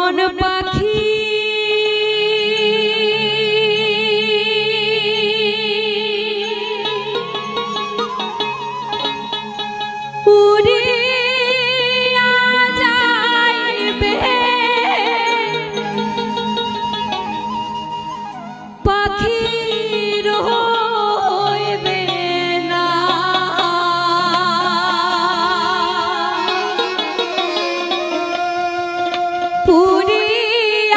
মন পাখি উড়িয়া যাইবে পাখি রইবে না পুরিয়া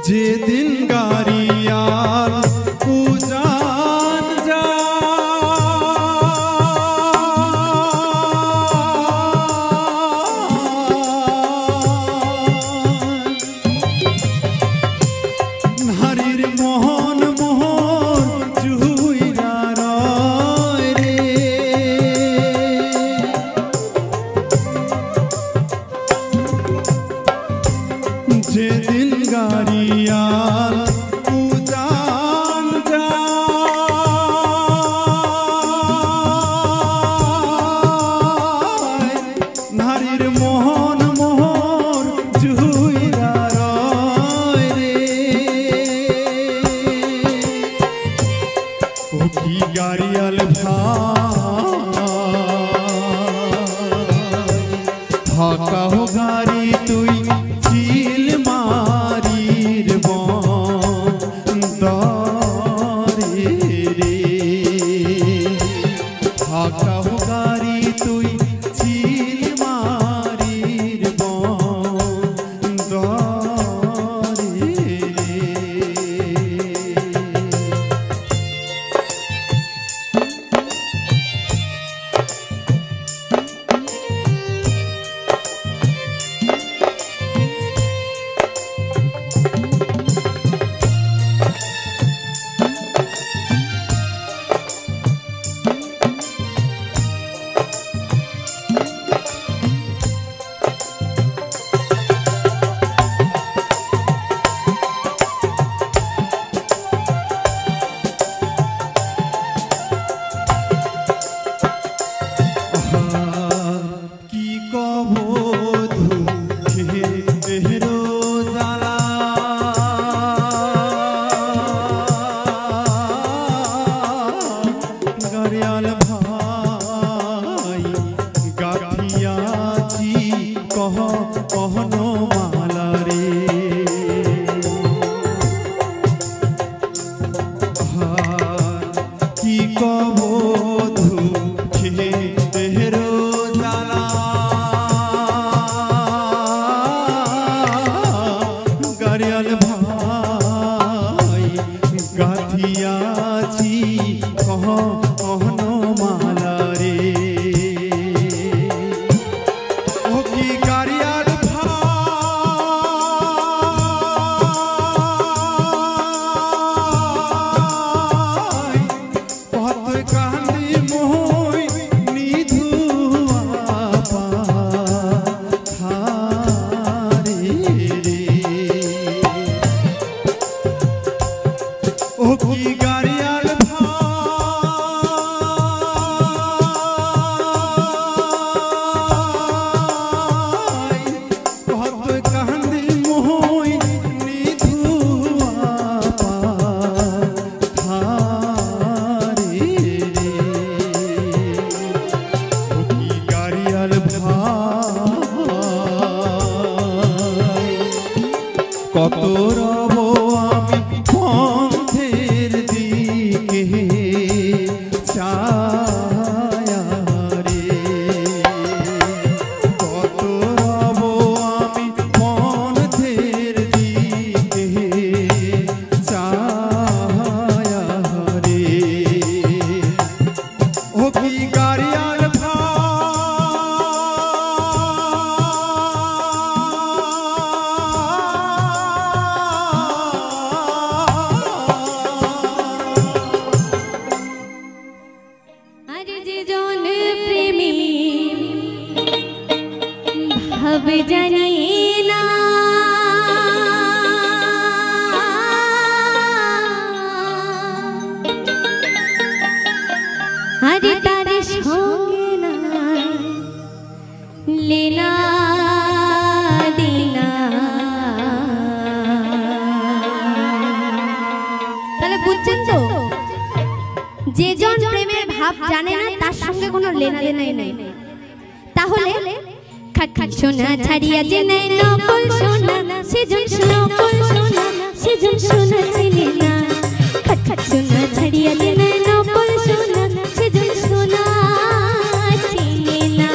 যেদিন গাড়িয়াল উজান নারীর মোহন মোহন চুইরা রয় রে যেদিন গাড়িয়াল উজান যায় নারীর মোহন মোহন চুইরা রয় রে ও কি গাড়িয়াল ফাঁকা হো গাড়ি তুই চিল মারির বন্দরে রে ফাঁকা হো গাড়ি তুই চিল মারির বন্দরে রে কি কবধু হেরো জ্বালা গাড়িয়াল ভাই গাঠিয়াছি কহনো মালা রে কি কবধু হেরো জ্বালা গাড়িয়াল ভাই গাঠিয়াছি কহনো মালা রে ও কি গাড়িয়াল ভাই কত কান্দি মোই নিধুয়া পাথারে রে ও কি গাড়িয়াল ভাই কত কান্দি মোই নিধুয়া পাথারে রে ও কি গাড়িয়াল ভাই কত রব আমি পথের দিকে ছায়া রে কত রব আমি পথের দিকে ছায়া রে ও কি গাড়িয়াল আরে যে জন প্রেমী ভাব জানি না আরে তার সঙ্গে না লেনা দিনা তাহলে বুঝছেন তো যে জন প্রেমের ভাব জানে না তার সঙ্গে কোনো লেনা দেনাই নেই তাহলে খাট খাট সোনা ছাড়িয়া যে নেয় নকল সোনা সেজন নকল সোনা সেজন সোনা চিনে না খাট খাট সোনা ছাড়িয়া যে নেয় নকল সোনা সেজন সোনা চিনে না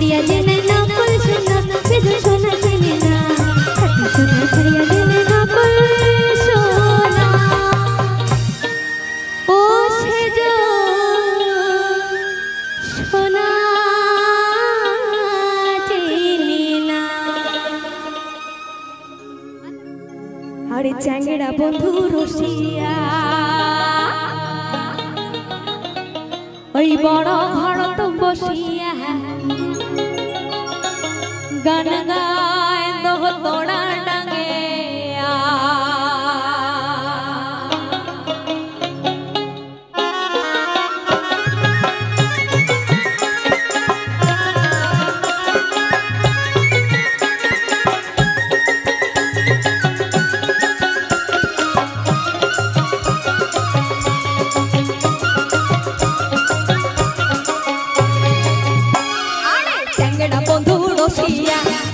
ছাড়িয়া জেনে নকল সোনা শুধু সোনা চেনে না খাঁটি সোনা ছাড়িয়া জেনে নকল সোনা ও সেজ সোনা চেনে না আরে চ্যাংড়া বন্ধু রসিয়া ওই বড় ঘরত বসিয়া গান গায় দোহ তোড়া ডাঙে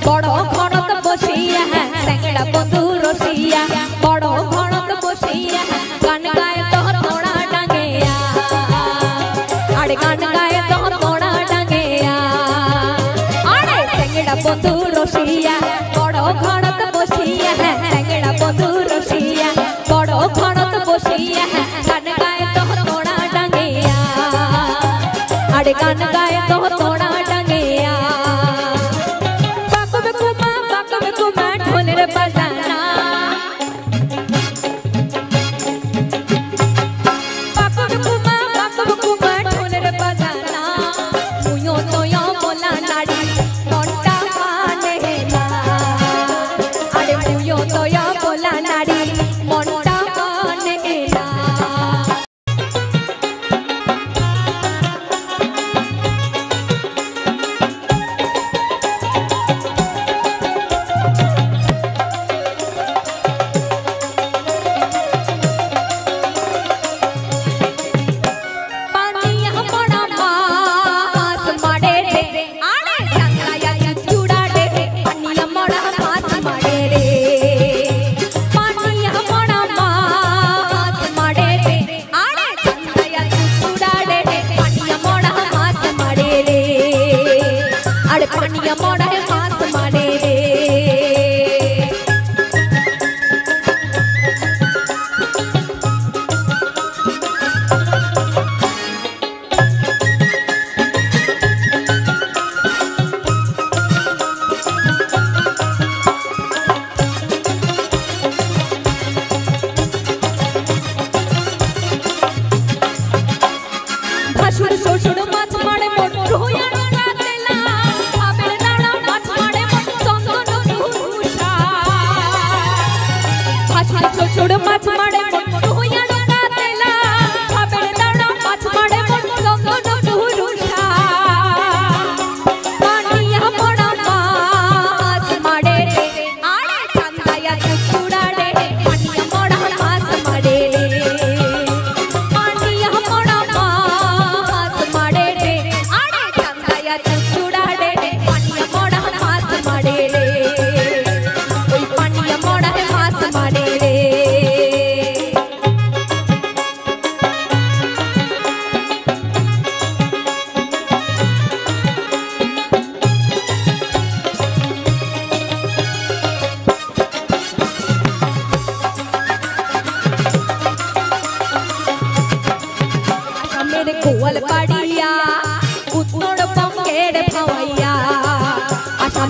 বড় ঘরত বসিয়া চ্যাংড়া বন্ধু রসিয়া বড় ঘরত বসিয়া গান গায় তো তোড়া ডাঙেয়া আরে গান গায় তো তোড়া ডাঙেয়া আরে চ্যাংড়া বন্ধু রসিয়া বড় ঘরত বসিয়া চ্যাংড়া বন্ধু রসিয়া বড় ঘরত বসিয়া গান গায় তো তোড়া ডাঙেয়া আরে গান গায় তো তোড়া ডাঙেয়া ঢোলের বাজানা বাপু কুমা ঢোলের বাজানা মুয়ো তোয়ো মোলা নাড়ি মনটা মানে না আরে মুয়ো তোয়ো মোলা নাড়ি মনটা মানে না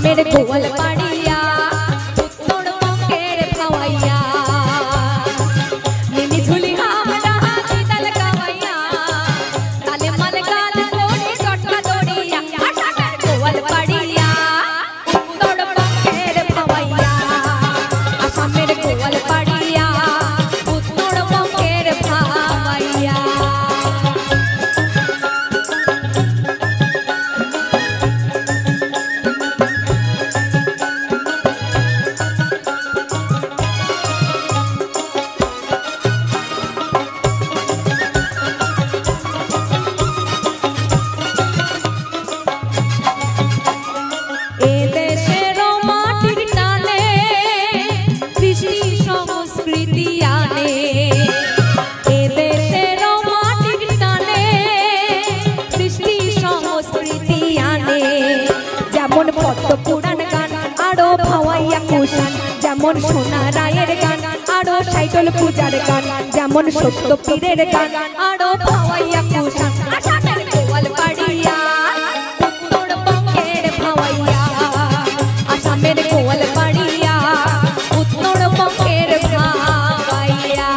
मेरे गोवल पाड़िया उत्तोड़ पंकेर भवैया मिनी झुली हमरा हाथी दल गवैया ताले मल गाल कोड़ी चटका दौड़िया गोवल पाड़िया उत्तोड़ पंकेर भवैया आशा मेरे गोवल पाड़िया उत्तोड़ पंकेर भवैया যেমন পদ্ম পুরাণ গান আরো ভাওয়াইয়া কুষাণ, যেমন সোনা রায়ের গান আরো সাইডল পূজার গান, যেমন সত্য পীরের গান আরো ভাওয়াইয়া কুষাণ। আসামের গোয়াল পাড়িয়া উত্তরবঙ্গের ভাওয়াইয়া, আসামের গোয়াল পাড়িয়া উত্তরবঙ্গের ভাওয়াইয়া।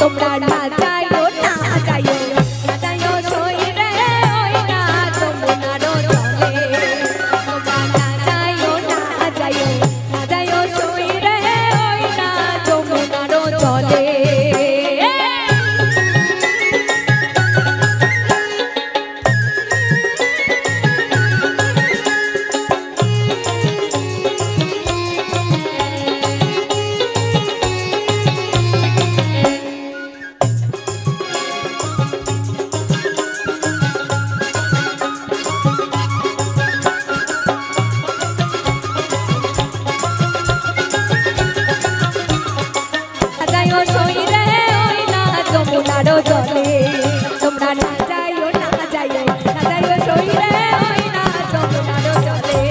তোমরা না যাইও না যাইও না যাইও সই রে ওই না যমুনার জলে,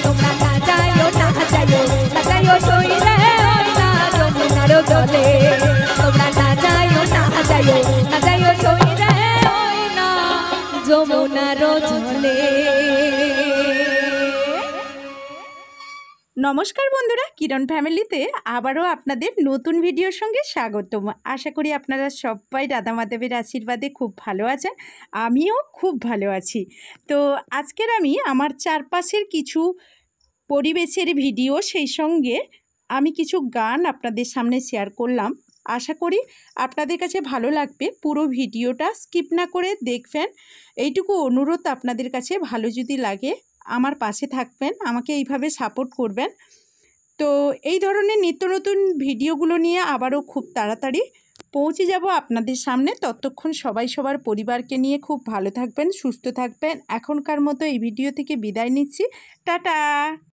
তোমরা না যাইও না যাইও না যাইও সই রে ওই না যমুনার জলে, তোমরা না যাইও না যাইও না যাইও সই রে ওই না যমুনার জলে। নমস্কার বন্ধুরা, কিরণ ফ্যামিলিতে আবারও আপনাদের নতুন ভিডিওর সঙ্গে স্বাগতম। আশা করি আপনারা সবাই রাধা মাধবের আশীর্বাদে খুব ভালো আছেন, আমিও খুব ভালো আছি। তো আজকের আমি আমার চারপাশের কিছু পরিবেশের ভিডিও, সেই সঙ্গে আমি কিছু গান আপনাদের সামনে শেয়ার করলাম। আশা করি আপনাদের কাছে ভালো লাগবে, পুরো ভিডিওটা স্কিপ না করে দেখবেন। এইটুকু অনুরোধ আপনাদের কাছে, ভালো যদি লাগে আমার পাশে থাকবেন, আমাকে এইভাবে সাপোর্ট করবেন। তো এই ধরনের নিত্য নতুন ভিডিওগুলো নিয়ে আবারও খুব তাড়াতাড়ি পৌঁছে যাব আপনাদের সামনে। ততক্ষণ সবাই সবার পরিবারকে নিয়ে খুব ভালো থাকবেন, সুস্থ থাকবেন। এখনকার মতো এই ভিডিও থেকে বিদায় নিচ্ছি, টাটা।